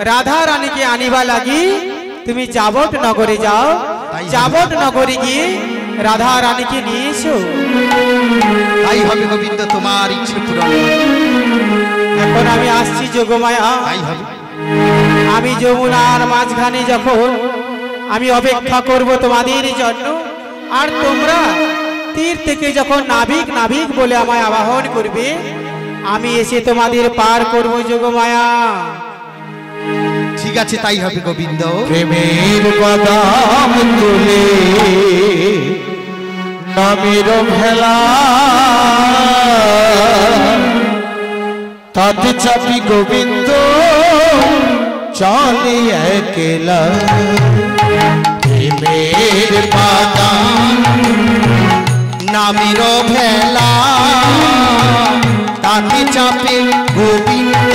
রাধা রানীকে আনিবা লাগি তুমি যাবট নগরে যাও, যাবট নগরে গিয়ে রাধা রানীকে নিয়ে এসো। তাই হবে গোবিন্দ, তোমার ইচ্ছে পূরণ। এখন আমি আসছি যোগমায়া। তাই হবে। আমি যমুনার মাঝখানে যখন আমি অপেক্ষা করব তোমাদের জন্য, আর তোমরা তীর থেকে যখন নাবিক নাবিক বলে আমায় আবাহন করবে, আমি এসে তোমাদের পার করব যোগমায়া। ঠিক আছে, তাই হবে গোবিন্দ। প্রেমের বাদাম তুলে নামের ভেলা, তাতে চাপি গোবিন্দ চলে একলা। প্রেমের বাদাম নামের ভেলা, তাতে চাপে গোবিন্দ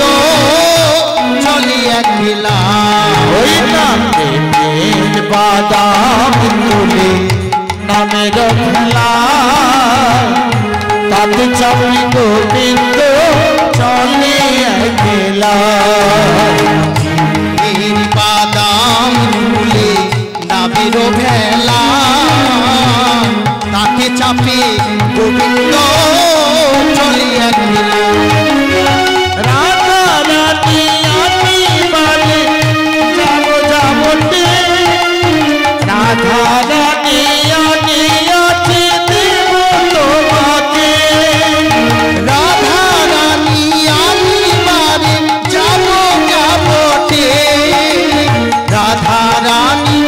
চলে একলা। ওই না প্রেমের বাদাম তুলে নামের ভেলা, তাতে চাপি গোবিন্দ চলে একলা। বাদাম তুলে নামের ভেলা, তাকে চাপে গোবিন্দ চলে একলা। রাধা রানী আমি বালে যাব যাবতে, রাধা রানী আমি আছি দেব তোমাকে। রাধা রানী আমি বারে যাব যাবতে, রাধা রানী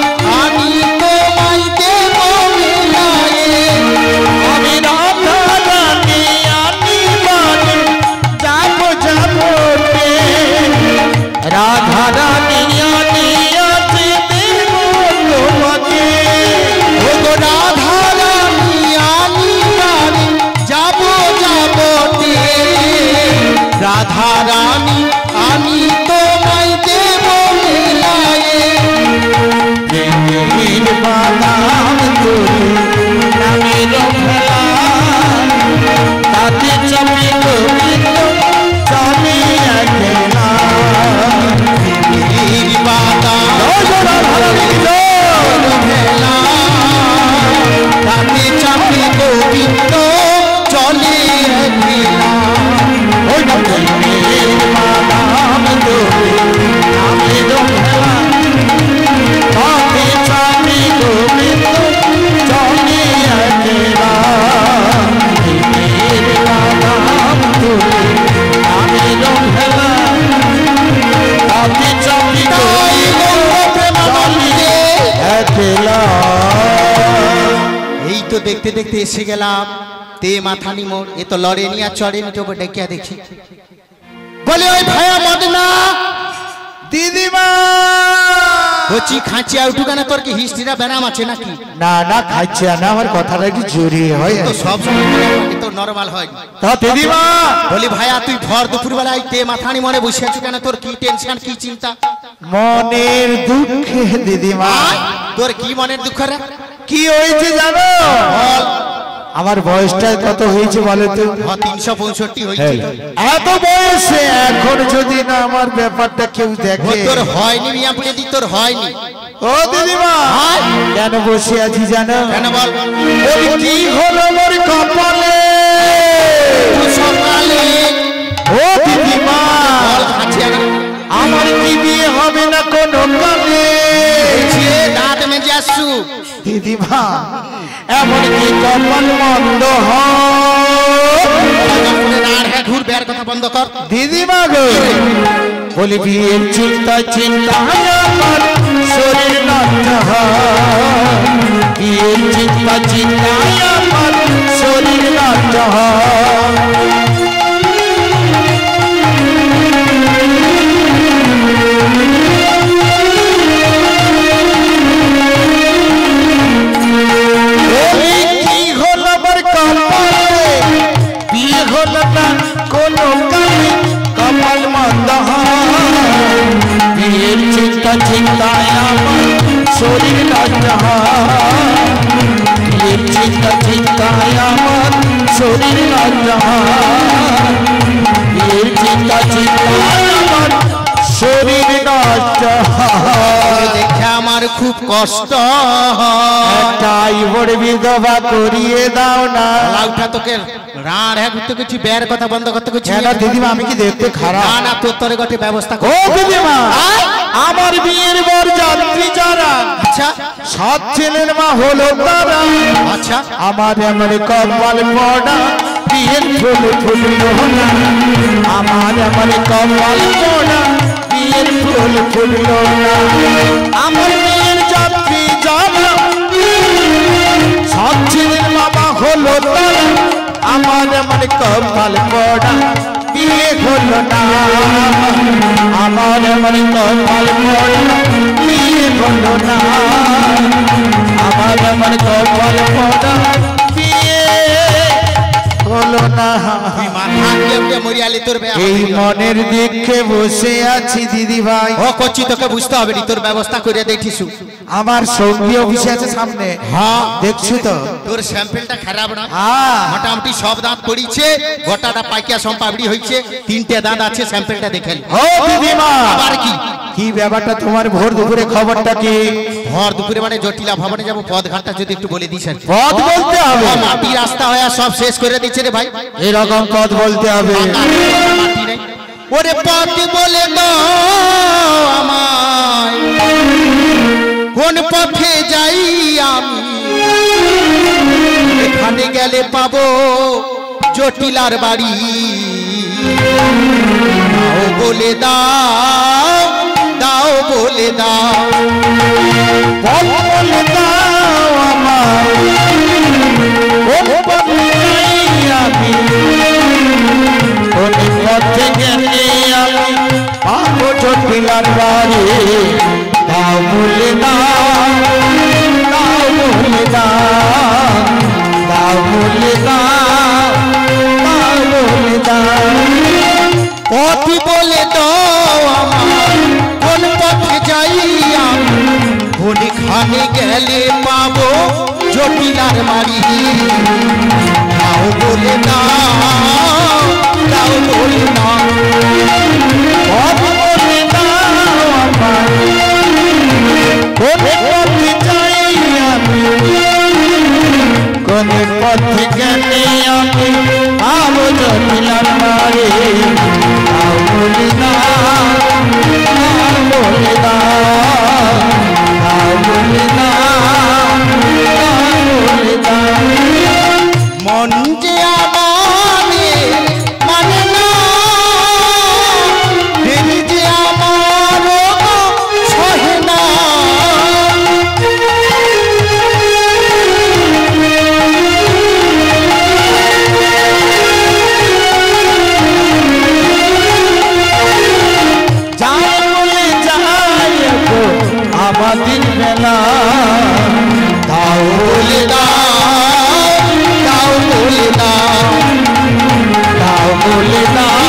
আমি তোমায় দেব মেলায়ে। আমি রাধা রানী আমি বালে যাব যাবতে, রাধা রানী আমি আছি দেব তোমাকে। ওগো রাধা রানী আমি বারে যাব যাবতে, রাধা রানী আমি তোমায় দেব মেলায়ে। প্রেমের বাদাম তুলে নামের ভেলা, তাতে চাপি গোবিন্দ চলে একলা। বাদাম ভেলা, তাতে চাপে গোবিন্দ চলে একলা। ওই না প্রেমের বাদাম তুলে নামের ভেলা, তাতে চাপি গোবিন্দ চলে একলা। প্রেমের বাদাম তুলে নামের ভেলা, তাতে চাপি একলা। এই তো দেখতে দেখতে এসে গেলাম তে মাথানি মোড়। এ তো লড়েনি আর চড়েনি, তবু ডেকে দেখি বলে ওই ভায়া মদনা দিদিমা কচি খাঁচি আউটু কেন, তোর কি হিস্ট্রিটা ব্যানাম আছে নাকি? না না খাইছে না, আমার কথাটা একটু জোরে হয়। তো সব সময় তো নরমাল হয়। তা দিদিমা বলি ভাইয়া তুই ভর দুপুর বেলায় তে মাথানি মনে বসে আছো কেন? তোর কি টেনশন, কি চিন্তা? মনের দুঃখে দিদিমা। তোর কি মনের দুঃখ রে? কি হয়েছে জানো? আমার বয়সটা কত হয়েছে বলে তো? 365 হয়েছে। এত বয়সে এখন যদি না আমার ব্যাপারটা কেউ দেখে। তোর হয়নি মিয়া পুড়ে দি, তোর হয়নি। ও দিদিমা কেন বসে আছি জানো? কেন বল? কি হলো মোর কপালে সকালে? ও দিদিমা আমার কি বিয়ে হবে না কোনো কালে? দাঁত মেজে আসছু দিদিমা এমন কি কপাল মন্দ ঘুর বের কথা বন্ধ কর। দিদিমা গো বলি বিয়ের চিন্তা চিন্তা আমার শরীর নষ্ট হয়, বিয়ের চিন্তা চিন্তা আমার শরীর নষ্ট হয়। চিন্তায় আমার শরীর নষ্ট হয়, চিন্তা চিন্তায় আমার শরীর নষ্ট হয়। কষ্ট দেখে আমার খুব কষ্ট তাই বড় বিধবা করিয়ে দাও না। লাউটা তোকে রাড় হ্যাঁ করতে কিছু বের কথা বন্ধ করতে কিছু কেন দিদিমা আমি কি দেখতে খারাপ? না না তোর তোরে গোটে ব্যবস্থা ও দিদিমা আমার বিয়ের বর যাত্রী যারা আচ্ছা সব ছেলের মা হলো তারা। আচ্ছা আমার এমন কপাল পড়া বিয়ের ফুল ফুললো না। আমার এমন কপাল পড়া বিয়ের ফুল ফুললো না। আমার বিয়ের যাত্রী যারা সব ছেলের মামা হলো তারা। আমার এমন কপাল পড়া বিয়ে হলো না। আমার এমন কপাল পড়া বিয়ে হলো না। আমার এমন কপাল পড়া বিয়ে হলো না। মরিয়ালি তোর এই মনের দিকে বসে আছি দিদি ভাই। ও করছি তোকে বুঝতে হবে তোর ব্যবস্থা করে দেখিসু। আমার সঙ্গী অফিসে আছে সামনে। হ্যাঁ দেখছো তো তোর স্যাম্পেলটা খারাপ না। হ্যাঁ মোটামুটি সব দাঁত পড়িছে, গোটাটা পাইকিয়া সম্পাবড়ি হয়েছে, 3টে দাঁত আছে, স্যাম্পেলটা দেখেন। ও দিদিমা আবার কি কি ব্যাপারটা তোমার ভোর দুপুরে খবরটা কি? ভর দুপুরে মানে জটিলা ভবনে যাবো, পথ ঘাটটা যদি একটু বলে দিস। পথ বলতে হবে। মাটি রাস্তা হয়ে সব শেষ করে দিচ্ছে রে ভাই। এরকম পথ বলতে হবে। মাটি নেই ওরে পথ বলে দাও আমায়, কোন পথে যাই আমি, এখানে গেলে পাবো জটিলার বাড়ি। দাও বলে দাও, দাও বলে দাও, পথ বলে দাও আমায়, কোন পথে যাই আমি, কোন পথে গেলে আমি পাবো জটিলার বাড়ি। দাও বলে দাও, দাও বলে দাও, দাও বলে দাও, দাও বলে দাও। পথ বলে দাও আমার, কোন পথে যাই আমি, কোনখানে গেলে পাবো জটিলার বাড়ি। দাও বলে দাও, দাও বলে দাও, পথ বলে দাও আমায়, কোন পথে যাই আমি, কোন পথে গেলে আমি পাবো জটিলার বাড়ি। দাও বলে দাও, দাও বলে দাও, দাও বলে দাও, দাও বলে দাও। মন যে আমাদের মানে না, দিল যে আমার সহে না। যাই বলে যাই গো আমাদের বেলা। দাও বলে দাও, দাও বলে দাও, দাও বলে দাও,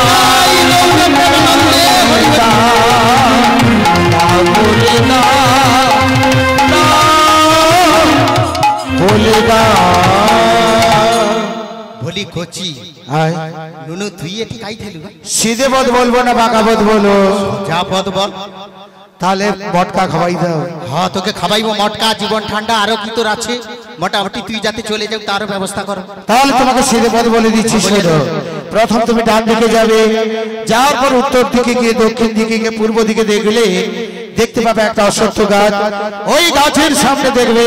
দাও বলে দাও, বলে দাও। বলি কচি নুনু তুই এটি কাই খেলু? সিধে পথ বলবো না বাঁকা পথ বলো? যা পথ বল। তাহলে মটকা খাওয়াই দাও। হ্যাঁ তোকে খাবাইবো মটকা, জীবন ঠান্ডা, আরো কি তোর আছে? মোটামুটি তুই যাতে চলে যাও তারও ব্যবস্থা করো। তাহলে তোমাকে সিধে পথ বলে দিচ্ছি শোনো। প্রথম তুমি ডান দিকে যাবে, যাওয়ার পর উত্তর দিকে গিয়ে দক্ষিণ দিকে গিয়ে পূর্ব দিকে দেখলে দেখতে পাবে একটা অশ্বত্থ গাছ। ওই গাছের সামনে দেখবে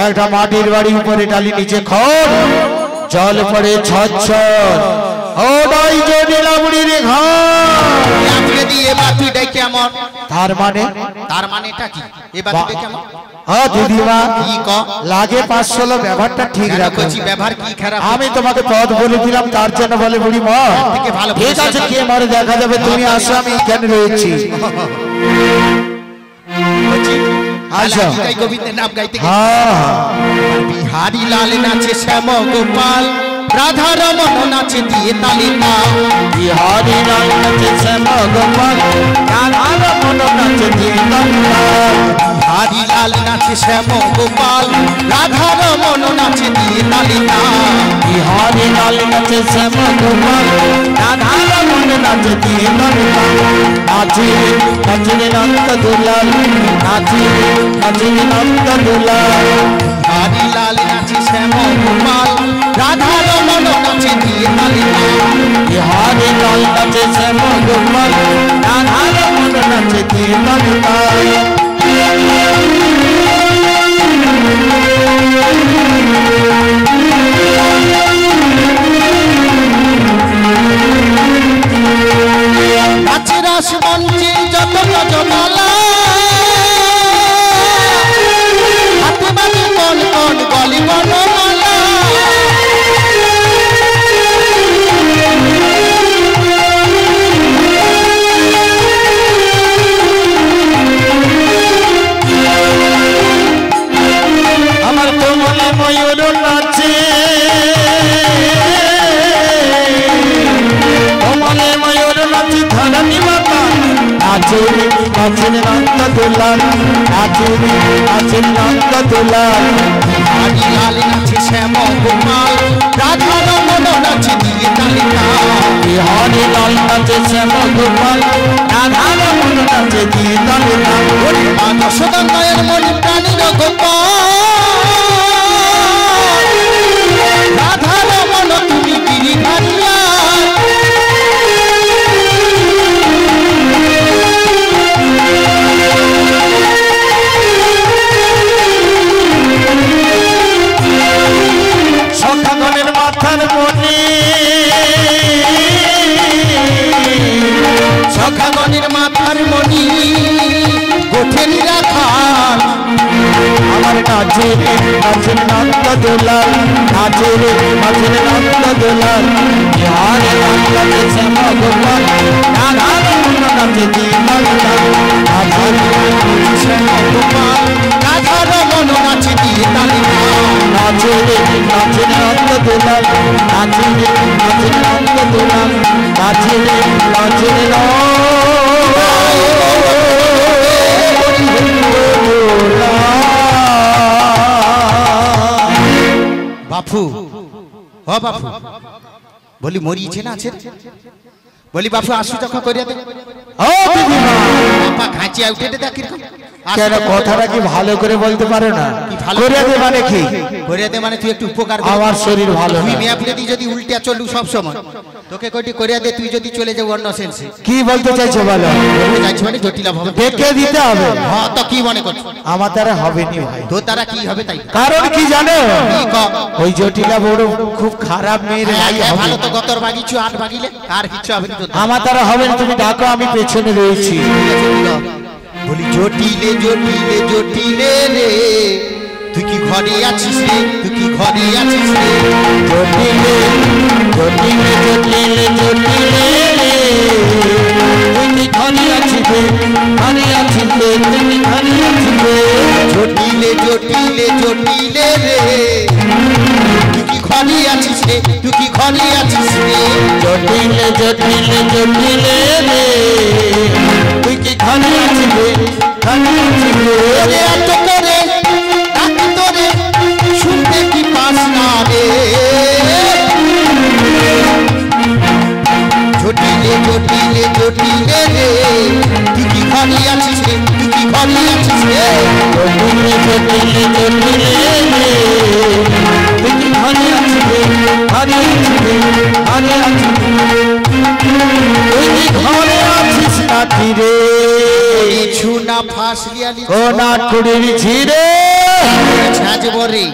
একটা মাটির বাড়ি, উপরে টালি, নিচে খড়, জল পড়ে ঝরঝর। ওটাই জটিলা বুড়ির ঘর। আজকে দিয়ে এবার তুই ডেকে আমার, তার মানে তার মানেটা কি? এবার তুই ডেকে আমার দিদিমা কি ক লাগে 5-16 ব্যবহারটা ঠিক কেন রাখো। কচি ব্যবহার কি খারাপ? আমি তোমাকে পথ বলে দিলাম, তার জন্য বলে বুড়ি মা থেকে ভালো ঠিক আছে, কে মারে দেখা যাবে। তুমি আসো, আমি এখানে রয়েছি। কচি আচ্ছা। গাই গোবিন্দের নাম গাইতে গেছে। হ্যাঁ বিহারি লাল নাচে শ্যাম গোপাল, রাধা রমন নাচে দিয়ে তালি তাল। বিহারি লাল নাচে শ্যাম গোপাল, রাধা রমন নাচে দিয়ে তাল। বিহারি লাল নাচে শ্যাম গোপাল, রাধা রমন মন নাচে দিয়ে তালিকা বিহারি লাল নাচে শ্যাম গোপাল রাধা রমন নাচে দিয়ে তালিকা নাচে নাচে নন্দ দুলাল নাচে নাচে নন্দ দুলাল হরি লাল নাচে শ্যাম গোপাল রাধা রমন নাচে দিয়ে তালিকা বিহারি লাল নাচে শ্যাম গোপাল রাধা রমন নাচে দিয়ে তালিকা নাচে রাস মঞ্চে যত গজমালা হাতে বাজে কোন কোন গলি বনমালা আমার কোমলে ময়ূর নাচে কোমলে ময়ূর নাচে ধরণী মাতা নাচে নাচে নন্দ দুলাল নাচে নাচে নন্দ দুলাল হরি লাল নাচে শ্যাম গোপাল রাধা রমন নাচে দিয়ে তালিকা বিহারি লাল নাচে শ্যাম গোপাল রাধা রমন নাচে দিয়ে তালিকা মা যশোদানয়ের মনি প্রাণীর গোপাল রাধা রমন তুমি গিরিধারিয়া সখাগণের মাথার মনি সখাগণের মাথার মনি গোঠেনি রাখাল আমার নাচে নাচে নন্দ দুলাল নাচে নাচে নন্দ দুলাল বিহারি লাল নাচে শ্যাম গোপাল রাধা রমন নাচে দিয়ে তালিকা নাচে শ্যাম গোপাল রাধা রমন নাচে দিয়ে তালিকা নাচে নাচে নন্দ দুলাল নাচে নাচে নন্দ দুলাল নাচে নাচে বাপু ও বাপু বলি মরিয়েছে না আছে বলি বাপু আসু যখন করিয়া দে ও দিদিমা বাপা খাঁচিয়া উঠে দে দেখ কিরকম কেন কথাটা কি ভালো করে বলতে পারো না কি ভালো করে দে মানে কি করিয়া দে মানে তুই একটু উপকার কর। আমার শরীর ভালো তুই না। মেয়া পুরে তুই যদি উল্টিয়া চলু সব সময় তোকে কয়টি করিয়া দে তুই যদি চলে যাও অন্য সেন্সে কি বলতে চাইছো বলো বলতে চাইছি মানে জটিলা ভাবে ডেকে দিতে হবে হ্যাঁ তো কি মনে করছো আমার দ্বারা হবে নি ভাই তোর তারা কি হবে তাই কারণ কি জানো কি ক? ওই জটিলা বড় খুব খারাপ মেয়ের ভাই হ্যাঁ, হবে। ভালো তো গতর বাগিছু আট বাগিলে আর কিছু হবে না তোর দ্বারা। আমার দ্বারা হবে না তুমি ডাকো আমি পেছনে রয়েছি বলি জটিলে জটিলে জটিলে রে তুই কি ঘরে আছিস রে তুই কি ঘরে আছিস রে জটিলে জটিলে জটিলে জটিলে রে তুই কি ঘরে আছিস রে ঘরে আছিস রে তুই কি ঘরে আছিস রে জটিলে জটিলে জটিলে রে তুই কি ঘরে আছিস রে তুই কি ঘরে আছিস রে জটিলে জটিলে জটিলে রে তুই কি ঘরে আছিস রে ঘরে আছিস রে ওরে এত করে ডাকি তোরে শুনতে কি পাস না রে জটিলে জটিলে জটিলে রে তুই কি ঘরে আছিস রে তুই কি ঘরে আছিস রে জটিলে জটিলে জটিলে রে তুই কি ঘরে আছিস রে ঘরে আছিস রে ঘরে আছিস রে তুই কি ঘরে আছিস নাকি রে কিছু না ফাঁসলিয়ালি ও নাট কুড়ির ছিড়ে ছাঁচব রে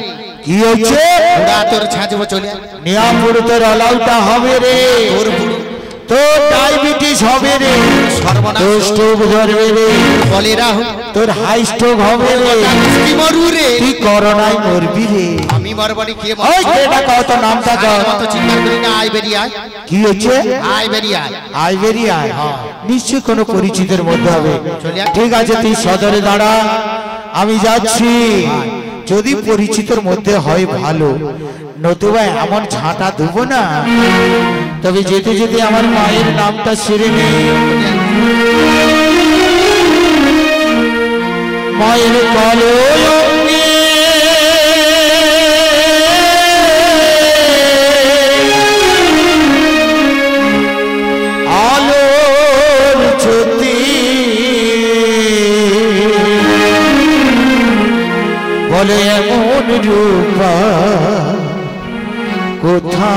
কি হচ্ছে ওরা তোর ছাঁচব চলে আয়। নিয়ামপুর তোর অলআউটটা হবে রে তোর বুড়ো তোর ডায়াবেটিস হবে রে সর্বনাশ তোর স্ট্রোক ধরবে রে বলে রাহু তোর হাই স্ট্রোক হবে রে কি মরু রে তুই করোনায় মরবি রে আমি মরবানি কে ওই এটা কত নামটা কর মতো চিন্তা করি না আয় বেরিয়ে আয় কি হচ্ছে আয় বেরিয়ে আয় আইবেরিয়ায় নিশ্চয় কোনো পরিচিতের মধ্যে হবে চলে আয়। ঠিক আছে তুই সদরে দাঁড়া আমি যাচ্ছি যদি পরিচিতর মধ্যে হয় ভালো নতুবা এমন ঝাঁটা দেবো না তবে যেতে যেতে আমার মায়ের নামটা সেরে নেই মায়ের কলঙ্গে বলে এমন রূপা কোথা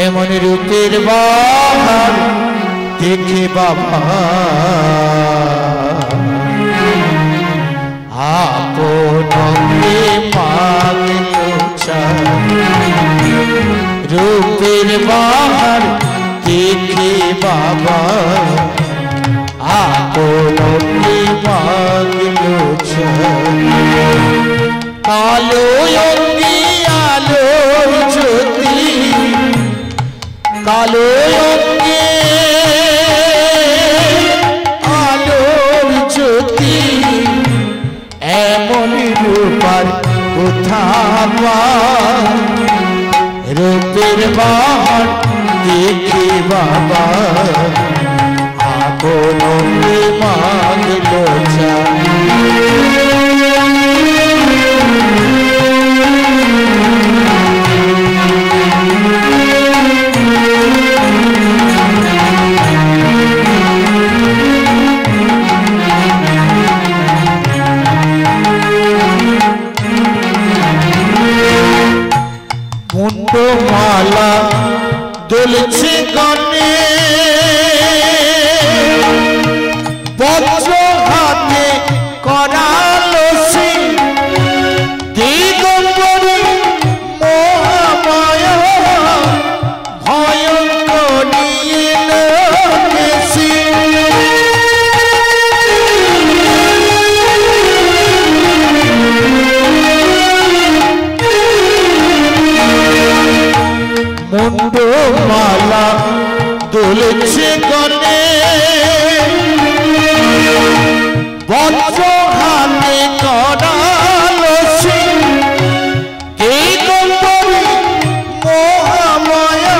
এমন রূপের বাহার দেখে বাবা আপনকে পাগল রূপের বাহার দেখে বাবা আপনকে পাগল কালো অঙ্গি আলো জ্যোতি কালো অঙ্গে আলোর জ্যোতি এমন রূপার কোথা রূপের বাহার দেখে বাবা আপনকে পাগল মুন্ডমালা দোলছে গনে বজ্র হাতে করালো সে দিগম্বরী মহামায়া ভয়ঙ্করী লোকেশী মুন্ডমালা দোলছে গনে বজ্র হাতে করালো সে দিগম্বরী মহামায়া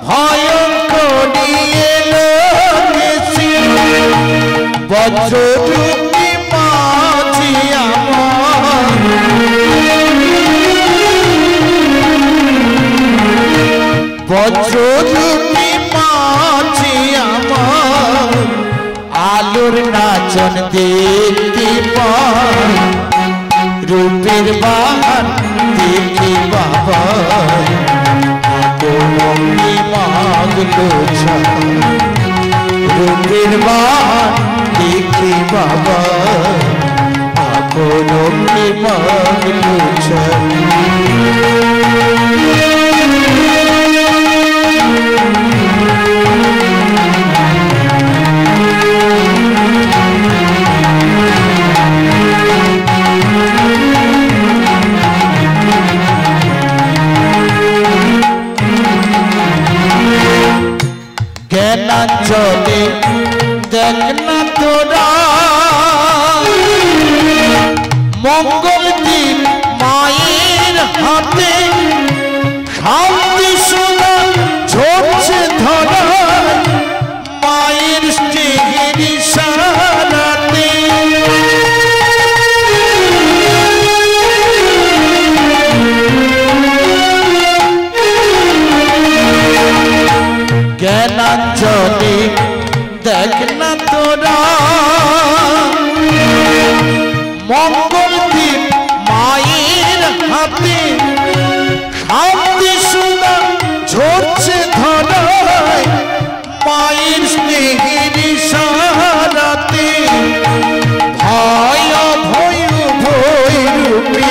ভয়ঙ্করী লোকেশী বজ্ররূপী মাঝি আমার বজ্ররূপী মাঝি আমার আলোর নাচন দেখতে পাই রূপের বাহার দেখে বাবা আপনকে পাগল রূপের বাহার দেখে বাবা আপনকে পাগল জ্ঞানাঞ্জলে দেখ না তোরা মঙ্গল দিন মায়ের হাতে শান্তি সোনা ঝরছে ধরা মায়ের স্নেহের ইশারাতে জ্ঞানাঞ্জলি দেখ না তোরা মঙ্গল দিন মায়ের হাতে শান্তি সোনা ঝরছে ধরায় মায়ের স্নেহের ইশারাতে ভয় ভয় ভয় রূপে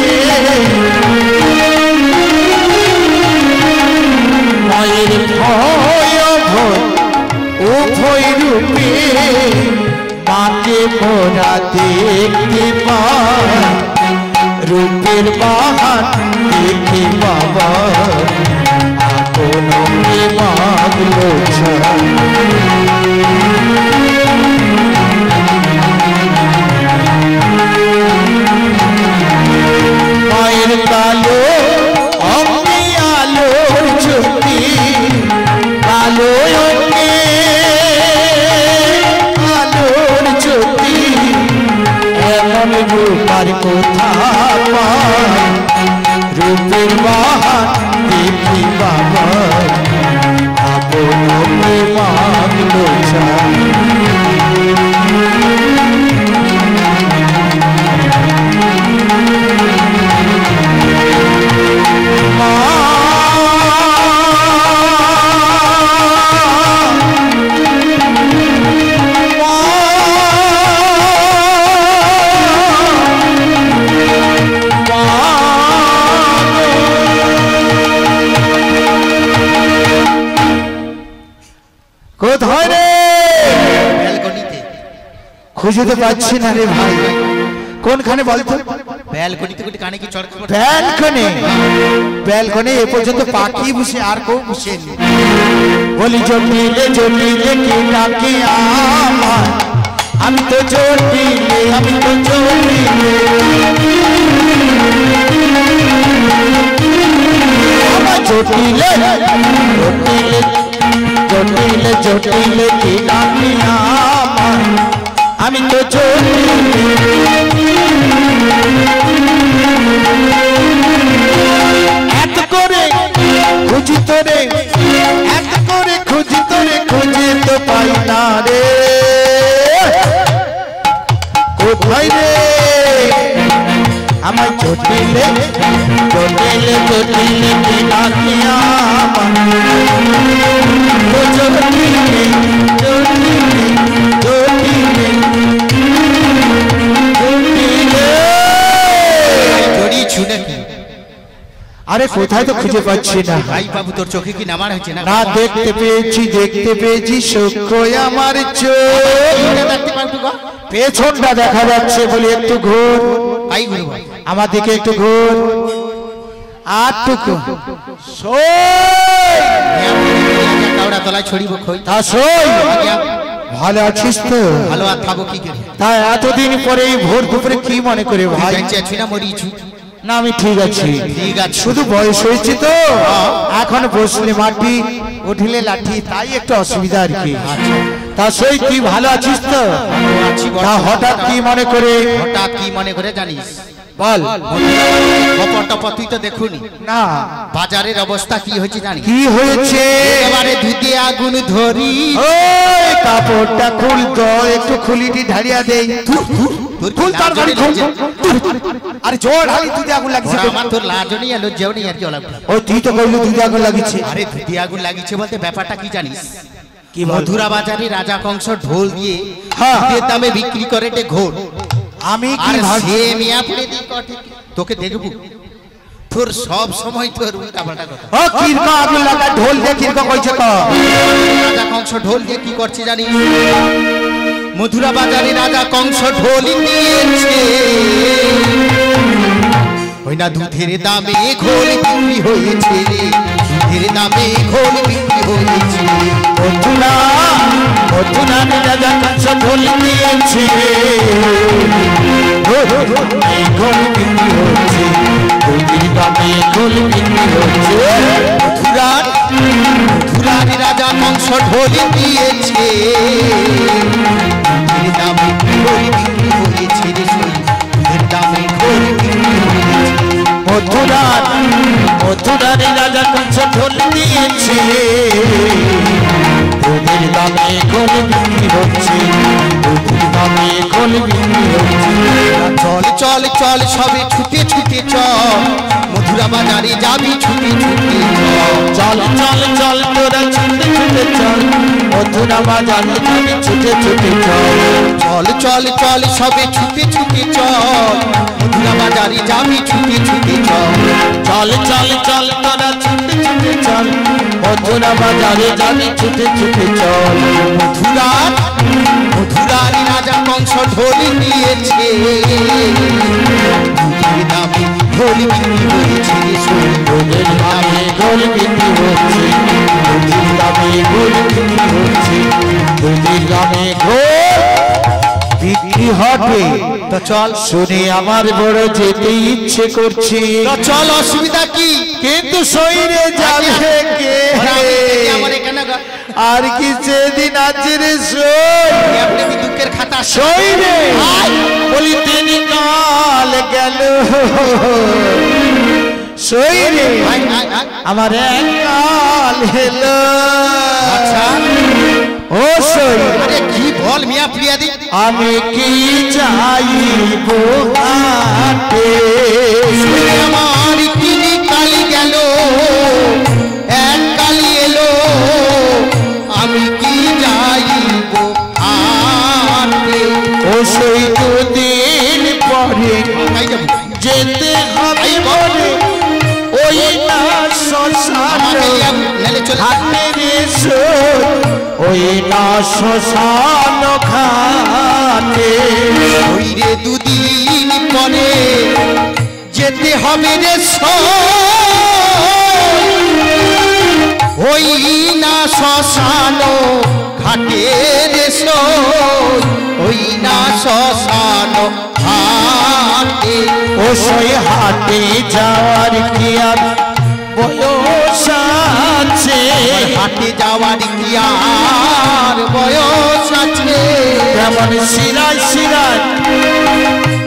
মায়ের ভয় ভয় ও ভয় রূপে মাকে মোরা দেখতে পাই রূপের বাহার দেখে বাবা আপনকে পাগল মায়ের কালো অঙ্গে আলোর জ্যোতি কালো অঙ্গে আলোর জ্যোতি এমন রূপার কোথা পাই রূপের বাহার দেখি বাবা আপনকে পাগল কোথায় রে? ব্যালকনিতে। খুঁজে তো পাচ্ছি না রে ভাই, কোনখানে বলতো? ব্যালকনিতে কোটি কানে কি চড় খবর? ব্যালকনি, ব্যালকনি এ পর্যন্ত পাখি বসে আর কেউ বসেনি। বলি জটিলে জটিলে কি ডাকে আমার, আমি তো জটিলে, আমি তো জটিলে, আমার জটিলে জটিলে জটিলে জটিলে কি ডাকে আমার, আমি তো জটিলে। এত করে খুঁজি তোরে, এত করে খুঁজি তোরে, খুঁজে তো পাই না রে, কোথায় রে আমার জটিলে জটিলে জটিলে কি ডাকি আমার, জটিলে জটিলে জটিলে জটিলে। জড়িয়েছু নাকি? আরে কোথায় তো খুঁজে পাচ্ছি না। ভাই বাবু তোর চোখে কি নামার হয়েছে না? না দেখতে পেয়েছি, দেখতে পেয়েছি সখ্য আমার চোখ, দেখতে পাবো গো? পেছনটা দেখা যাচ্ছে বলে একটু ঘুর, আই ঘুরবো। আমার দিকে একটু ঘুর, আটটুকু কাউড়া তলায় ছড়িব খই। তা সই ভালো আছিস তো? ভালো আর খাবো কি করে? তা এতদিন পরে এই ভোর দুপুরে কি মনে করে ভাই? বেঁচে আছি না মরিছু? না আমি ঠিক আছি, ঠিক আছে। শুধু বয়স হয়েছে তো এখন বসলে মাটি উঠলে লাঠি, তাই একটু অসুবিধা আর কি। তা সই তুই ভালো আছিস তো? আছি। তা হঠাৎ কি মনে করে? হঠাৎ কি মনে করে জানিস? বল। খবরটা তুই তো দেখুনি না, বাজারের অবস্থা কি হয়েছে জানিস? কি হয়েছে? এবারে দুধে আগুন ধরি। ওই কাপড়টা খুল তো, একটু খুলিটি ঢালিয়া দেই। খুল তাড়াতাড়ি খুল। আরে জোর ঢালি, দুধে আগুন লাগছে। আমার তোর লাজও নেই আর লজ্জাও নেই আর কি লাগবে। ওই তুই তো কইলি দুধে আগুন লাগিছে। আরে দুধে আগুন লাগিছে বলতে ব্যাপারটা কি জানিস? কি মধুরা বাজারে রাজা কংস ঢোল দিয়ে হ্যাঁ দামে বিক্রি করে তে ঘোর। আমি কি আর ভাবছি সে মিয়া পড়ে দি কঠে তোকে দেখবো তোর সব সময় তোর উল্টা পাল্টা কথা। ও কিরকা আগুন লাগা ঢোল দিয়ে কিরকা কইছে তো? রাজা কংস ঢোল দিয়ে কি করছে জানিস? মধুরা বাজারে রাজা কংস ঢোল দিয়েছে, ওই না দুধের দামে ঘোল বিক্রি হয়েছে রে, দুধের দামে ঘোল বিক্রি হয়েছে। মধুরা মধুরা রাজা কংস ঢোল দিয়েছে, এই ঘোল বিক্রি হচ্ছে, দুধের দামে ঘোল বিক্রি হচ্ছে। মধুরার রাজা কংস ঢোল দিয়েছে, দুধের দামে ঘোল বিক্রি হয়েছে রে, দুধের দামে ঘোল বিক্রি হয়েছে। মধুরার মধুরার রাজা কংস ঢোল দিয়েছে, দুধের দামে ঘোল বিক্রি হচ্ছে, দুধের দামে ঘোল বিক্রি হচ্ছে। চল চল চল সবে ছুটে ছুটে চল, মধুরা বাজারে যাবি ছুটে ছুটে চল চল চল তোরা ছুটে ছুটে চল, মধুরা বাজারে যাবি ছুটে ছুটে চল। চল চল চল সবে ছুটে ছুটে চল, মধুরা বাজারে যাবি ছুটে ছুটে চল। চল চল চল তোরা ছুটে ছুটে চল, মধুরা বাজারে যাবি ছুটে ছুটে চল। মধুরার রাজা কংস ঢোল দিয়েছে, দুধের দামে ঢোল বিক্রি হয়েছে, দুধের দামে ঘোল বিক্রি হচ্ছে, দুধের দামে ঘোল বিক্রি হচ্ছে, দুধের দামে ঘোল বিক্রি হবে। তো চল শুনে আমার বড় যেতে ইচ্ছে করছে, তো চল অসুবিধা কি? কিন্তু শরীরে যাবে কে? আর কি সেদিন আছে রে সই দুঃখের খাতা শরীরে বলি তিনি কাল গেল, শরীরে আমার এক কাল হেলো। আচ্ছা ও সই আরে কি বল মিয়া প্রিয়াদি? আমি কি চাইব হাটে, আমার তিনি কালি গেল এক কালি এলো, আমি কি যাইব আটে। ও সই দুদিন পরে কোথায় যাবো? যেতে হবে বলে ওই না শ্মশান আমাকে নিয়ে নালে চলে হাতে রে সই, ওই ওই না শ্মশান ঘাটে ওই রে দুদিন পরে যেতে হবে রে ওই না শ্মশান ঘাটে রে ওই না শ্মশান ঘাটে ও সই হাটে যাওয়ার কি আর বয়স আছে হাটে যাওয়ার কি আর বয়স আছে যেমন শিরায় শিরায়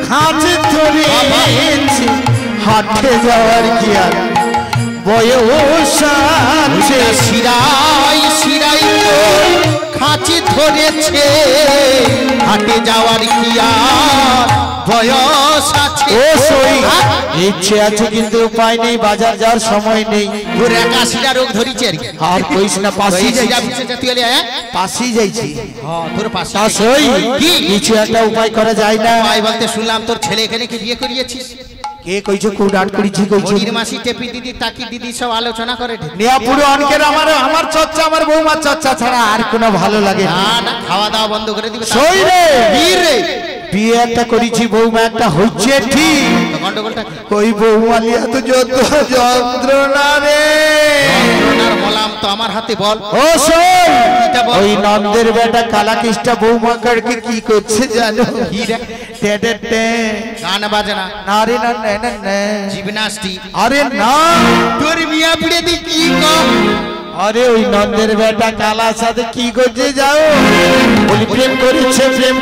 খাঁচ ধরেছে হাটে যাওয়ার কি আর বয়স আছে শিরাই শিরাই খাঁচি ধরেছে হাটে যাওয়ার কি আর বয়স আছে ও সই ইচ্ছে আছে কিন্তু উপায় নেই বাজার যাওয়ার সময় নেই তোর 81টা রোগ ধরিছে আর কইস না পাশেই যাইছি পাশেই যাইছি তোর পাশে তা সই কিছু একটা উপায় করা যায় না ভাই বলতে শুনলাম তোর ছেলে এখানে কি বিয়ে করিয়েছিস কে কইছো কো ডাট করিছি কইছো বড়ির মাসি টেপি দিদি তাকি দিদি সব আলোচনা করে নিয়া পুরো অনকের আমার চর্চা আমার বৌমার চর্চা ছাড়া আর কোনো ভালো লাগে না না না খাওয়া দাওয়া বন্ধ করে দিবে সই রে বীর রে বিয়ে একটা করেছি বৌমা একটা হচ্ছে ঠিক তো গন্ডগোলটা কি ওই বৌমা লিয়া তো যত যন্ত্রণা রে যন্ত্রণার মলাম তো আমার হাতে বল ও সই এটা বল। ওই নন্দের বেটা কালাকিষ্টা বৌমাকে কি করছে জানো কি রে? টেটে টে গান বাজনা না রে না না না না জিমনাস্টি আরে না তোর মিয়া পিড়ে দি কি কম আরে ওই নন্দের বেটা কালার সাথে কি করছে যাও বলি প্রেম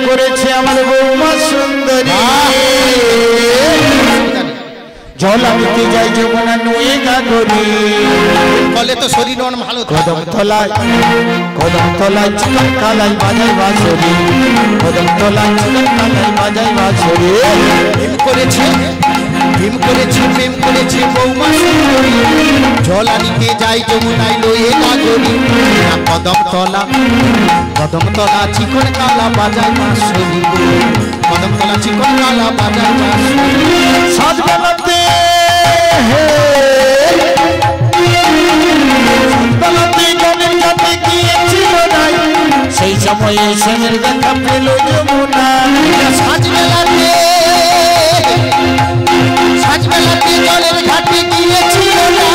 করেছে আমার বৌমা সুন্দরী জল আনতে যাই যমুনা নয়ে গাগরি বলে তো শরীর মন ভালো কদম তলায় চিকন কালাই বাজাই বাঁশরি কদম তলায় চিকন কালাই বাজাই বাঁশরি প্রেম করেছে বৌমা সুন্দরী জল আনিতে যাই যমুনায় লয়ে গাগরি কদম তলা চিকন কালা বাজায় বাঁশরি কদম তলা চিকন কালা বাজায় বাঁশরি সাজবেলাতে গানের গাতে গিয়েছিল নাই সেই সময়ে সেনের দেখা পেল যমুনা সাজবেলাতে জলের ঘাটে গিয়েছিল না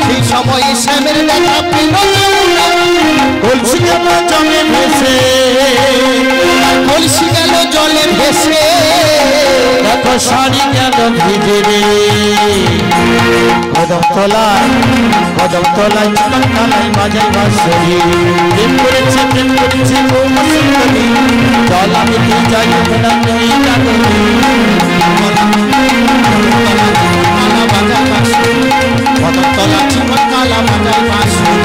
সেই সময়ে শ্যামের দেখা পেল যমুনা কলসি গেল জলে ভেসে কলসি গেল জলে ভেসে দেখো শাড়ি গেল ভিজে রে কদম তলায় চিকন কালাই বাজাই বাঁশরি প্রেম করেছে বৌমা সুন্দরী জল আমি তুই যাই যমুনা নই গাগরি কালা বাজায় বাঁশরি কদম তলা চিকন কালা বাজায় বাঁশরি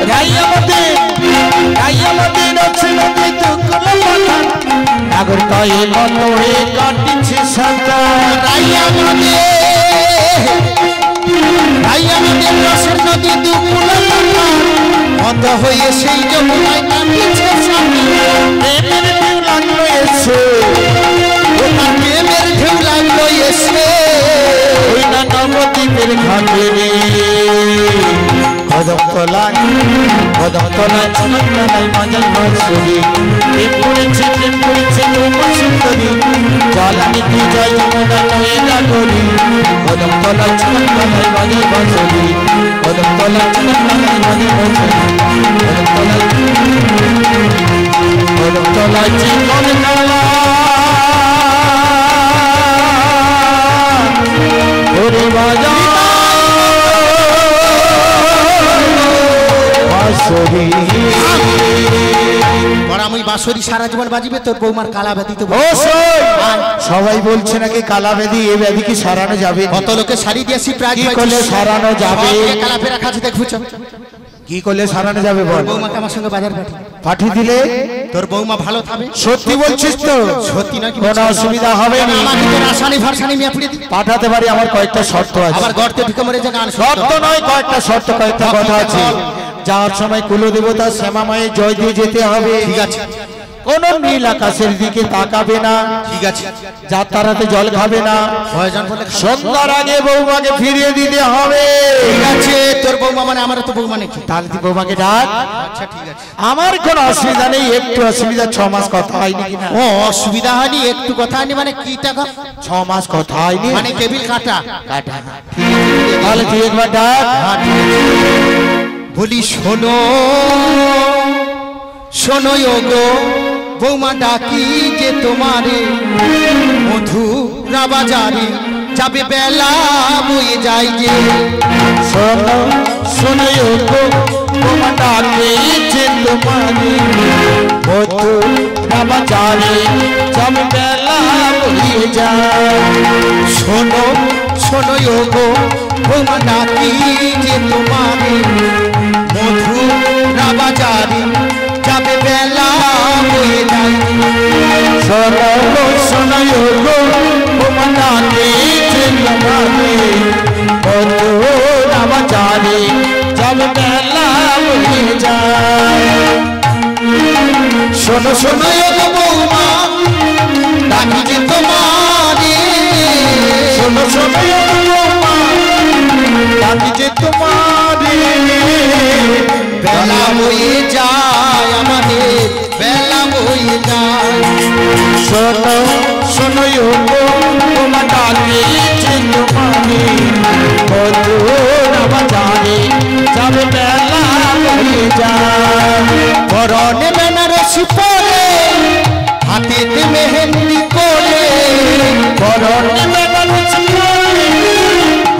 রাই আমাদের আছে নদী তুকলো পাতা নাগর তয়ে মত হয়ে কাটিছে সাঁতা রাই আমাদের রসের নদী দুকুলা পাতা বন্ধ হয়ে সেই যমুনায় কাটিছে প্রেমের ঢেউ লাগলো এসে প্রেমের ঢেউ লাগলো এসে ওই না নবদ্বীপের ঘাটে রে কদম তলায় চিকন কালাই বাজাই বাঁশরি প্রেম করেছে বৌমা সুন্দরী জল আমি তুই যাই যমুনা নয়ে গাগরি কদম তলায় চিকন কালাই বাজাই বাঁশরি কদম তলায় চিকন কালাই বাজাই বাঁশরি কদম তলায় চিকন কালাই ওরে বাজা বাঁশরি আমি বাঁশরি সারা জীবন বাজিবে তোর বৌমার কালা ব্যাধি তো সবাই বলছে নাকি কালা ব্যাধি এই ব্যাধি কি সারানো যাবে কত লোকে শাড়ি দিয়েছি প্রায় কি করলে সারানো যাবে কালা ফেরা খাচ্ছে দেখবো কি করলে সারানো যাবে বল বৌমাকে আমার সঙ্গে বাজার পাঠিয়ে দিলে তোর বৌমা ভালো থাকবে সত্যি বলছিস তো সত্যি নাকি কোনো অসুবিধা হবে না আমাকে তো রাসায়নিক ভার্সানি মিয়া পুড়ে দিই পাঠাতে পারি আমার কয়েকটা শর্ত আছে আবার গর্তে ঢুকে মরে যা গান শর্ত নয় কয়েকটা শর্ত কয়েকটা কথা আছে যাওয়ার সময় কুলদেবতা শ্যামা মায়ের জয় দিয়ে যেতে হবে ঠিক আছে কোন নীল আকাশের দিকে তাকাবে না, ঠিক আছে যাত্রাতে জল খাবে না, প্রয়োজন বলে সন্ধ্যার আগে বৌমাকে ফিরিয়ে দিতে হবে। ঠিক আছে, তোর বৌমা মানে আমার তো বৌমা নাকি? তাহলে তুই বৌমাকে ডাক। আচ্ছা ঠিক আছে, আমার কোনো অসুবিধা নেই, একটু অসুবিধা, 6 মাস কথা হয়নি কিনা? ও অসুবিধা হয়নি, একটু কথা হয়নি মানে কি টাকা? 6 মাস কথা হয়নি মানে টেবিল কাটা কাটা। তাহলে তুই একবার ডাক। বলি শোনো শোনো গো বৌমা ডাকি যে তোমারে মধুরা বাজারে যাবে বেলা বয়ে যায় যে। শোনো শোনো গো বৌমা ডাকিছে তোমারে মধুরা বাজারে যাবে বেলা বয়ে যায়। শোনো শোনো গো বৌমা ডাকি যে তোমারে মধুরা বাজারে যাবে বেলা বয়ে যায়। শোনো শোনো গো বৌমা ডাকিছে তোমারে মধুরা বাজারে যাবে বেলা বয়ে যায়। শোনো শোনো গো বৌমা ডাকি যে তোমারে, শোনো শোনো বৌমা ডাকি যে তোমারে বেলা বয়ে যায় আমাদের বেলা বয়ে যায়। শোনো শোনো গো বৌমা ডাকিছে তোমারে মধুরা বাজারে যাবে বেলা বয়ে যায়। পরনে বেনারসি পরে হাতেতে মেহেন্দি করে, পরনে বেনারসি পরে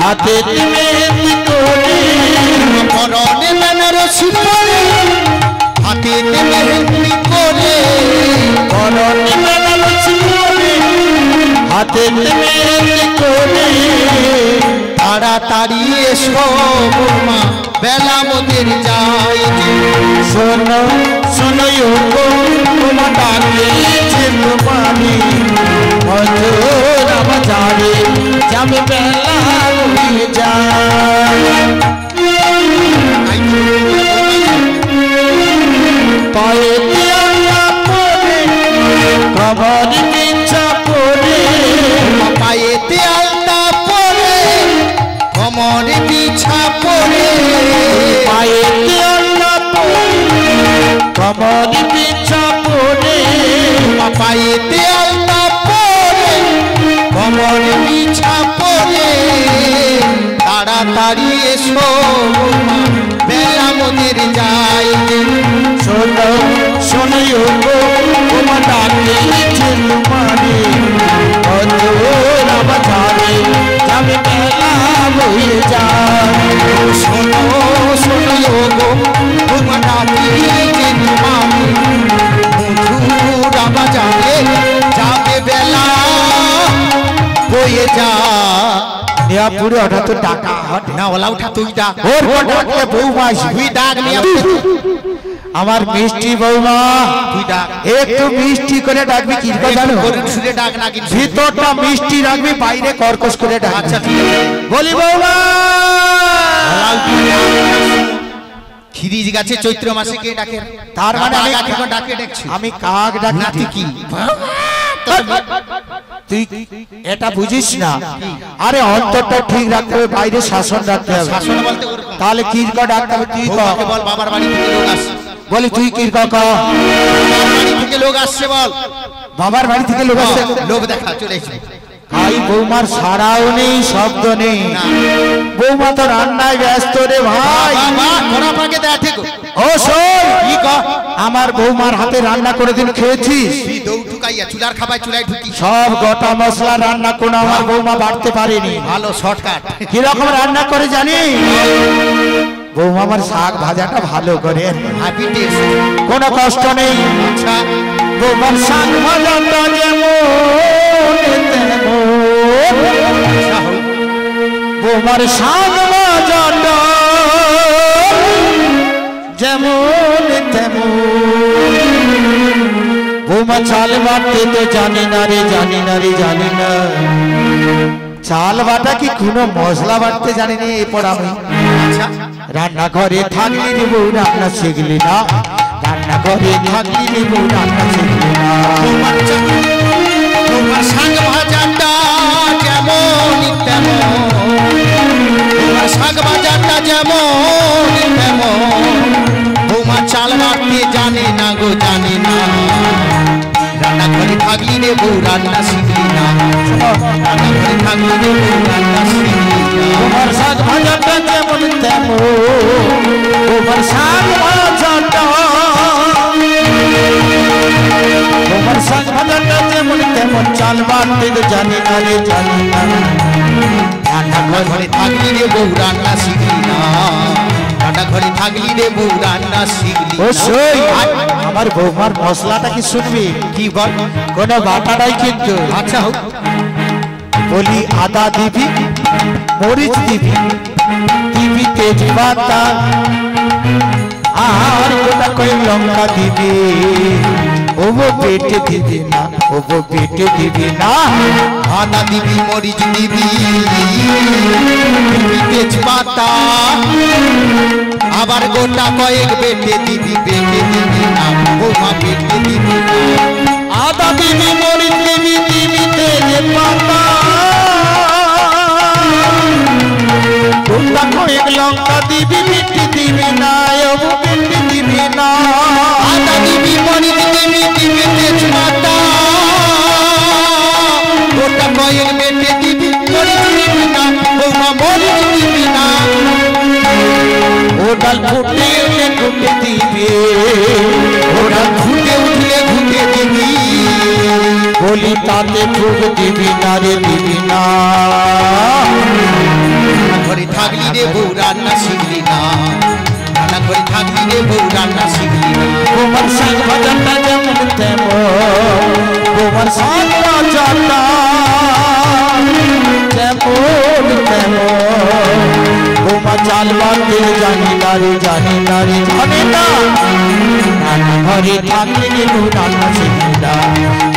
হাতেতে মেহেন্দি করে, পরনে বেনারসি পরে হাতেতে মেহেন্দি করে, পরনে বেনারসি পরে হাতেতে মেহেন্দি করে। তাড়াতাড়ি এসো বৌমা বেলা মোদের যায় যে। শোনো শোনো গো বৌমা ডাকিছে তোমারে মধুরা বাজারে যাবে বেলা বয়ে যায়। পায়েতে আলতা পরে কবর পিছা পরে, পায়েতে আলতা পরে কোমরে বিছা পরে, পায়েতে আলতা পরে কবর পিছা পরে, পায়েতে আলতা পরে কোমরে বিছা পরে। তাড়াতাড়ি এসো বৌমা বেলা মোদের যায় যে। শোনো শোনো গো বৌমা ডাকিছে তোমারে মধুরা বাজারে যাবে বেলা বয়ে যায়। শোনো শোনো গো বৌমা ডাকি যে তোমারে মধুরা বাজারে যাবে বেলা বয়ে যায়। নেয়া পুরে ওটা তো টাকা হট না ওলা উঠা তুই ডাক, ওর ডাকলে বৌমা তুই ডাক নিয়ে আমার মিষ্টি বৌমা তুই ডাক, একটু মিষ্টি করে ডাকবি কি জানো? গরুর সুরে ডাক না কিন্তু ভিতরটা মিষ্টি রাখবি, বাইরে কর্কশ করে ডাকবি। আচ্ছা ঠিক আছে। বলি বৌমা খিরিজ গাছে চৈত্র মাসে কে ডাকে? তার মানে আমি এখন ডাকে ডাকছি আমি কাক ডাকি না তুই কি তুই এটা বুঝিস না? আরে অন্তরটা ঠিক রাখতে হবে, বাইরে শাসন রাখতে হবে। শাসন বলতে ওরকম তাহলে কিরকা ডাকতে হবে তুই কর। বৌমাকে বল বাবার বাড়ি থেকে লোক আসছে, বলি তুই কিরকা কর। বাবার বাড়ি থেকে লোক আসছে বল, বাবার বাড়ি থেকে লোক আসছে। লোক দেখা চলে এসে ভাই বৌমার সারাও নেই, শব্দ নেই। না। বৌমা তো রান্নায় ব্যস্ত রে ভাই। বাবা তোরা পাকে দেয় ঠিক ও শোন, কি কর আমার বৌমার হাতে রান্না করে দিন খেয়েছিস? তুই দৌড় ঢুকাইয়া চুলার খাবাই চুলায় ঢুকি সব গোটা মশলা রান্না করে আমার বৌমা বাড়তে পারেনি। ভালো শর্টকাট। কিরকম রান্না করে জানি? বৌমা আমার শাক ভাজাটা ভালো করে, হ্যাপি টেস্ট। কোনো কষ্ট নেই। আচ্ছা বৌমার শাক ভাজাটা যেমন বৌমার শাক ভাজাটা যেমন তেমন। বৌমা চাল বাটতে তো জানি না রে, জানি না রে, জানি না। চাল বাটা কি কোনো মশলা বাটতে জানি না। এরপর আমি আচ্ছা রান্নাঘরে থাকলি রে বউ, রান্না শিখলি না। রান্নাঘরে থাকলি রে বউ রান্না শিখলি না। তোমার শাক ভাজাটা যেমন তেমন, তোমার শাক ভাজাটা যেমন তেমন, তোমার চাল রাখতে জানে না গো জানে না। রান্নাঘরে থাকলি রে বউ রান্না শিখলি না, রান্নাঘরে থাকলি রে বউ রান্না শিখলি না। তোমার শাক ভাজাটা যেমন তেমন, তোমার শাক ভাজাটা, তোমার শাক ভাজাটা যেমন তেমন, চাল বাটতে তো জানি না রে জানি না। রান্নাঘরে থাকলি রে বউ রান্না শিখলি না, রান্নাঘরে থাকলি রে বউ রান্না শিখলি না। অবশ্যই আমার বৌমার মশলাটা কি শুনবি? কি বল? কোনো বাটা নাই কিন্তু। আচ্ছা হোক। বলি আদা দিবি, মরিচ দিবি, দিবি তেজপাতা, আর গোটা কয়েক লঙ্কা দিবি। ওবো পেটে দিবি না, ওবো পেটে দিবি না। আদা দিবি, মরিচ দিবি, দিবি তেজপাতা, আবার গোটা কয়েক বেটে দিবি, বেটে দিবি না বৌমা, বেটে দিবি না। আদা দিবি, মরিচ দিবি, দিবি তেজপাতা, গোটা কয়েক লঙ্কা দিবি, পেটে দিবি না, ওবো পেটে দিবি না। আদা দিবি, মরিচ দিবি, দিবি তেজপাতা, গোটা কয়েক বেটে দিবি, মরিচ দিবি না বৌমা, মরিচ দিবি না। ও ডাল ফুটে উঠলে ফুটে দিবি, ওরা ঘুটে উঠলে ঘুটে দিবি। বলি তাতে ফুট দিবি না রে দিবি না। ঘরে থাকলি রে বউ রান্না শিখলি না, রান্নাঘরে থাকলি রে বউ রান্না শিখলি না। তোমার শাক ভাজাটা যেমন তেমন, তোমার শাক ভাজাটা যেমন তেমন, তোমার চাল বাটতে জানি না রে জানি না রে জানি না। রান্নাঘরে থাকলি রে বউ রান্না শিখলি না,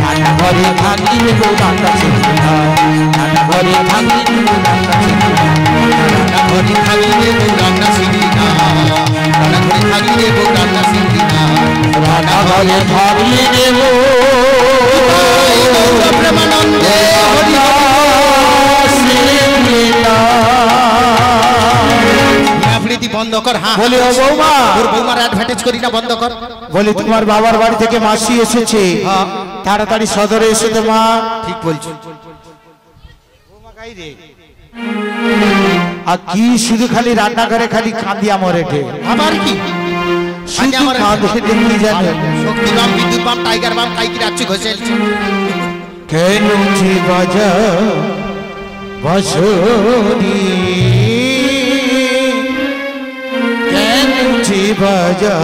রান্নাঘরে থাকলি রে বউ রান্না শিখলি না, রান্নাঘরে থাকলি রে বউ রান্না শিখলি না। রান্নাঘরে থাকলি রে বউ রান্না শিখলি না, রান্নাঘরে থাকলি রে বউ রান্না শিখলি না। রান্নাঘরে থাকলি রে বউ প্রেমানন্দে আবৃত্তি বন্ধ কর। হ্যাঁ বলি ও বৌমা, তোর বৌমার অ্যাডভার্টাইজ করি না, বন্ধ কর। বলি তোমার বাবার বাড়ি থেকে মাসি এসেছে, তাড়াতাড়ি সদরে এসে তো মা। ঠিক বলছো। আর কি শুধু খালি রান্নাঘরে খালি কাঁদিয়া মরেটে, আবার কি শুধু কাঁদে দেখি জানে। শক্তি বাম, বিদ্যুৎ বাম, টাইগার বাম, কাই কি রাখছি ঘষে কেন যে বাজা বসরি, কেন যে বাজা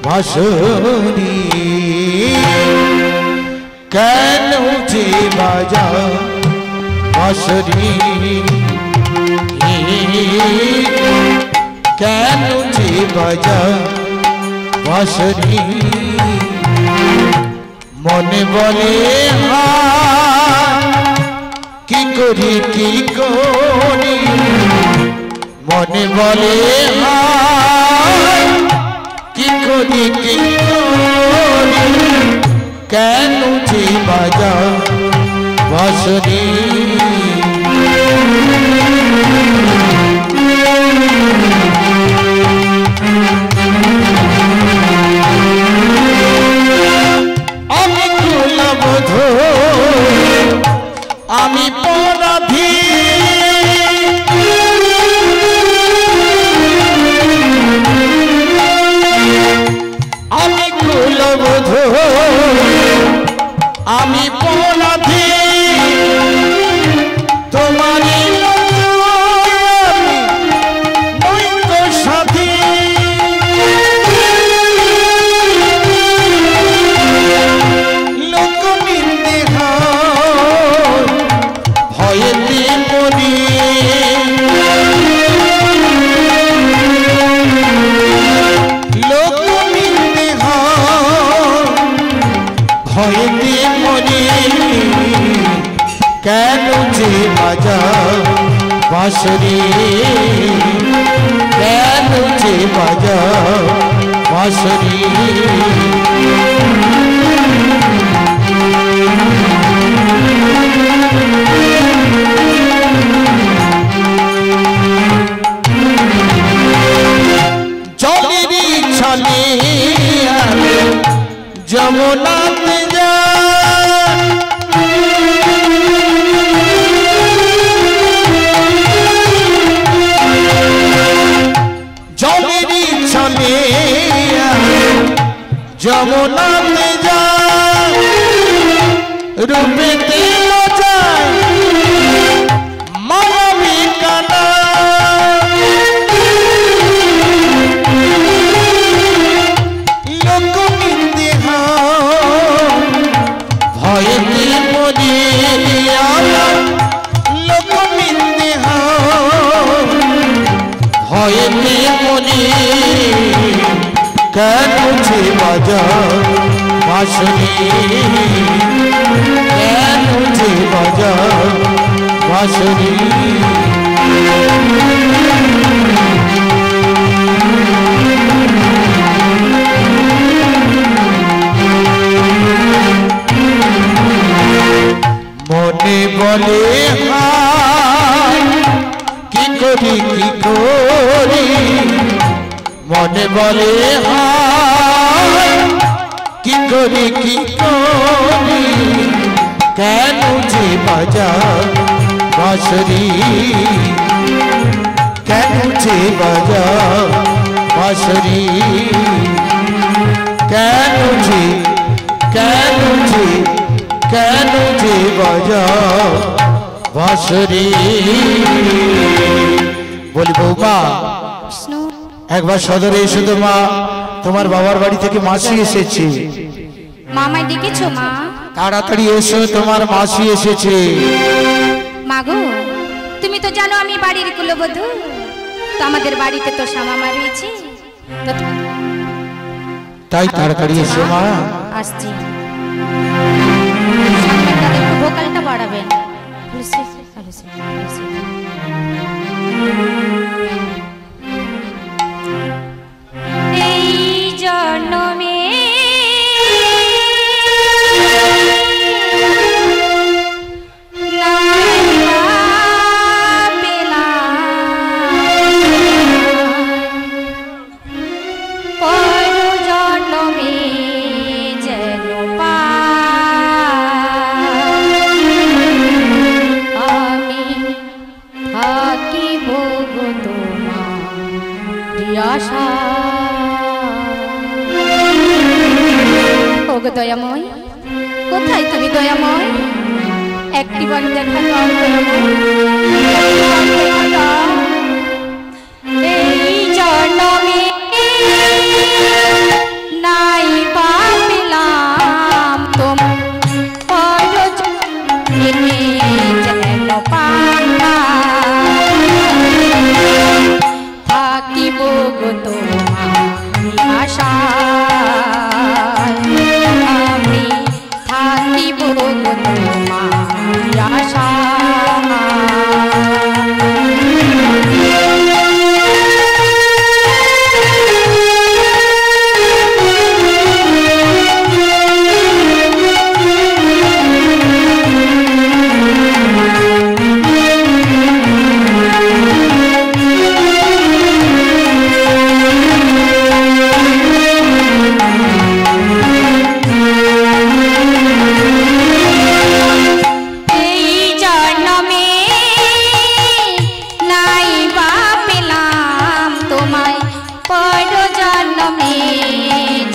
বসরি, কেন যে বাজা বসরি, কেন যে বাজা বসরি। মনে বলে কি করি কি করি, মনে বলে কি করি কি করি, কেন যে বাজা বসরি। আমি কুলবধূ, আমি পরাধী, আমি কুলবধূ, আমি পরাধী, তোমারই নৈক সাথী। লোক নিন্দে ভয়েতে মরি, লোক নিন্দে ভয়েতে মরি, কেন যে বাজা বাঁশরি, কেন যে বাজা বাঁশরি জলেরই ছলে যমুনাতে যায় জলেরই ছলে যমুনাতে যায় রূপেতে মজায় মায়াবী কানা ভয়েতে মরিয়া লোক নিন্দে ভয়েতে মরি কেন যে বাজা বাঁশরি কেন যে বাজা বাঁশরি মনে বলে হায় কি করি কি করি মনে বলে হায় কি করি কি করি কেন যে বাজা বাঁশরি কেন যে বাজা বাঁশরি কেন যে কেন যে কেন যে বাজা বাঁশরি বলি বৌমা একবার সদরে এসো তো মা তোমার বাবার বাড়ি থেকে মাসি এসেছে মামাই ডেকেছো মা তাড়াতাড়ি এসো তোমার মাসি এসেছে মাগো তুমি তো জানো আমি বাড়ির কুলবধূ তো আমাদের বাড়িতে তো শ্যামামা রয়েছে তাই তাড়াতাড়ি এসো মা আসছি একটু ভোকালটা বাড়াবেন এই জন্মে দয়াময় কোথায় তুমি দয়াময় একটিবার দেখা দাও এই জন্মে নাই পাইলাম তোমার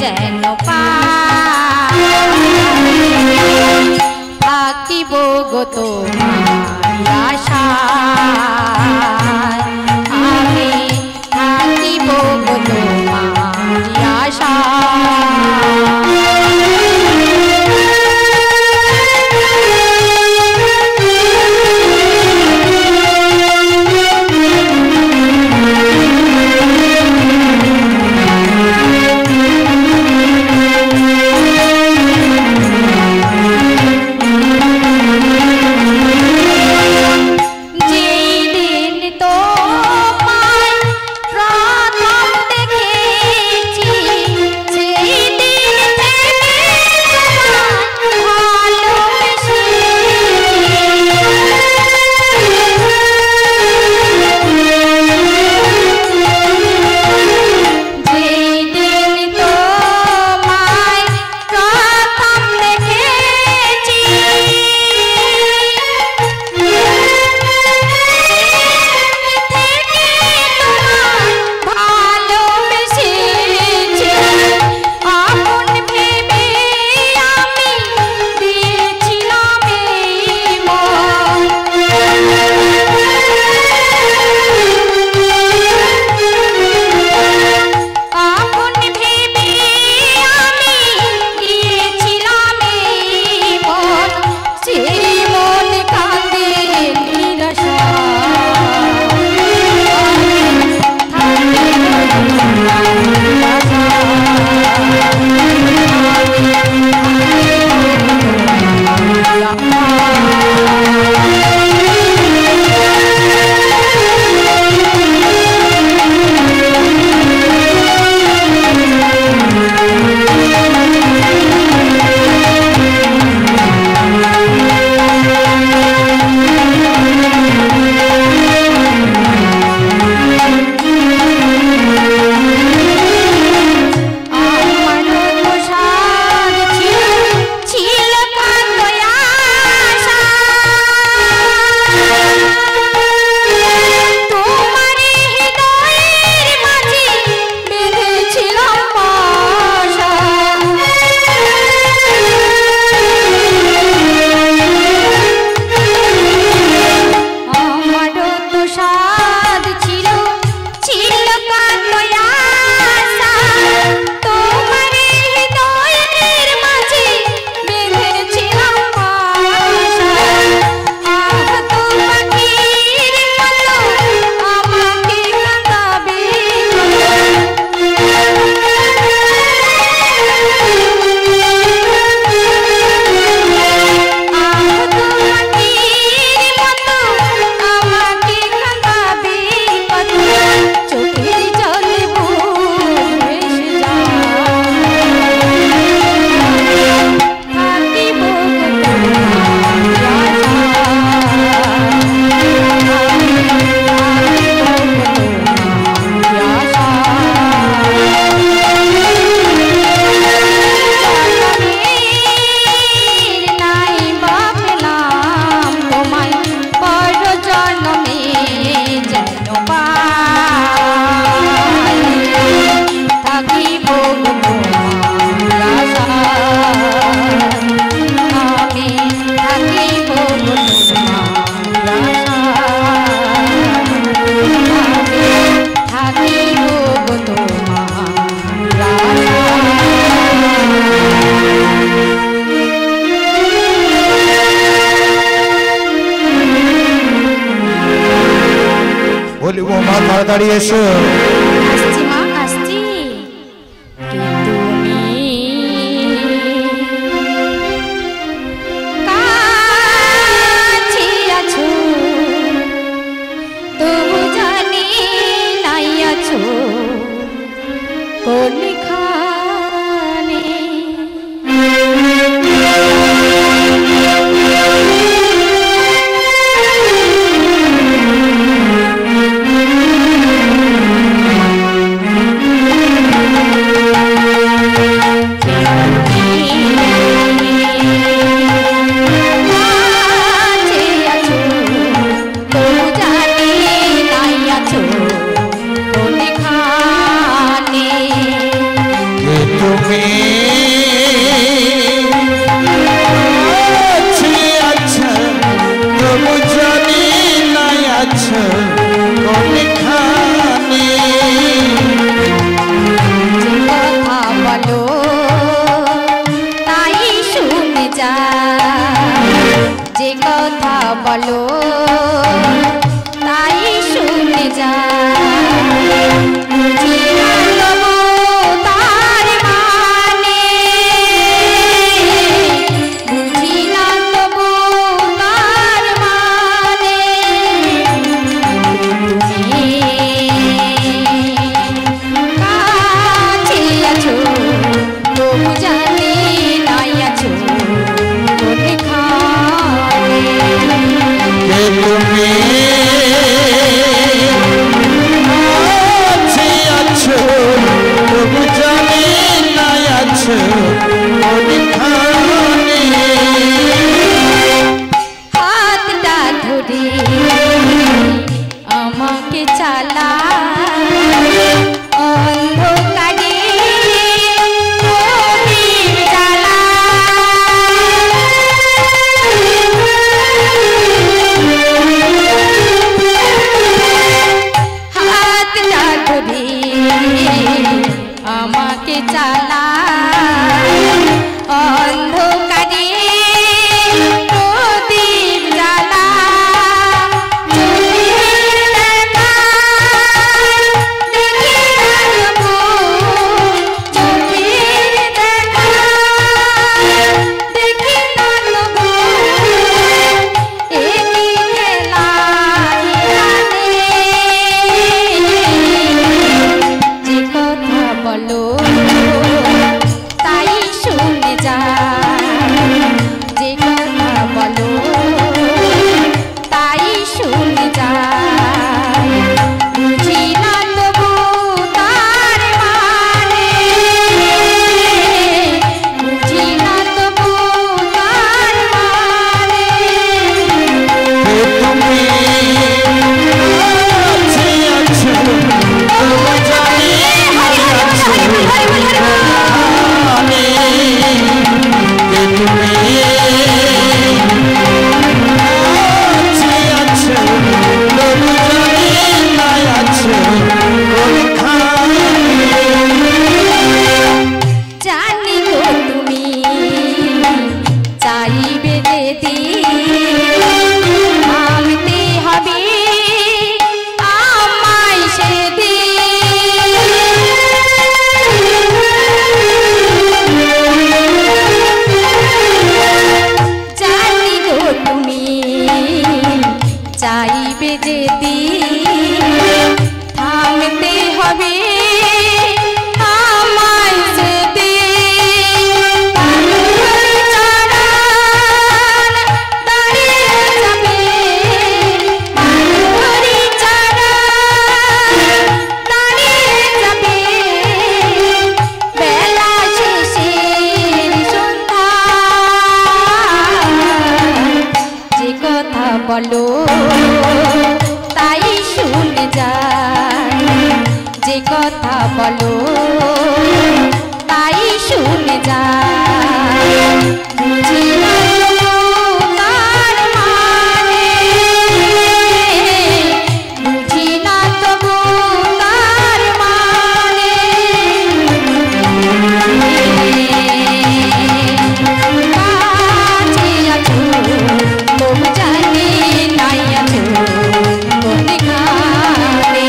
যেন থাকিব গো তোমার আশা আশা তাড়াতাড়ি এসো। আসছি মা, আসছি। কে তুমি? কাছে আছো, তবু জানি নাই আছো কোনখানে। যে কথা বলো তাই শুনে যা, বুঝি না তবু তার মানে, বুঝি না তবু তার মানে। তুমি কাছে আছো, তবু জানি নাই আছো কোনখানে। তুমি আছো তবু জানি নাই আছো কোনখানে। হাতটা ধরে আমাকে চালা অন্ধকারে প্রদীপ জ্বালা। হাতটা ধরে আমাকে চালা অন্ধকারে প্রদীপ জ্বালা। চোখের দেখায় দেখি না তবু, চোখের দেখায় দেখি না তবু, এ কি খেলা জানে। যে কথা বলো তাই শুনে যা, যে কথা বলো তাই শুনে যা, বুঝি না তবু তার মানে, বুঝি না তবু তার মানে। তুমি আছো তবু জানি নাই আছো কোনখানে। তুমি আছো তবু জানি নাই আছো কোনখানে। জানি গো তুমি চাইবে যেতে, ভাঙতে হবে আমায় সেদিন। জানি গো তুমি চাইবে যেতে, থামতে হবে আমায় সেদিন। পাথর চড়ান দাঁড়িয়ে যাবে, পাথর চড়ান দাঁড়িয়ে যাবে, বেলা শেষের সন্ধ্যা। যে কথা বলো তাই শুনে যায়, যে কথা বলো তাই শুনে যায়, বুঝি না তবু তার মানে, বুঝি না তবু তার মানে। কাছে আছো তবু জানি নাই আছো কোনখানে।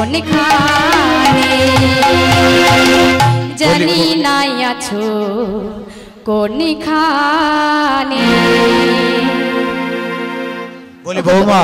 কোনখানে জানি নাই আছো কোনখানে বলি বৌমা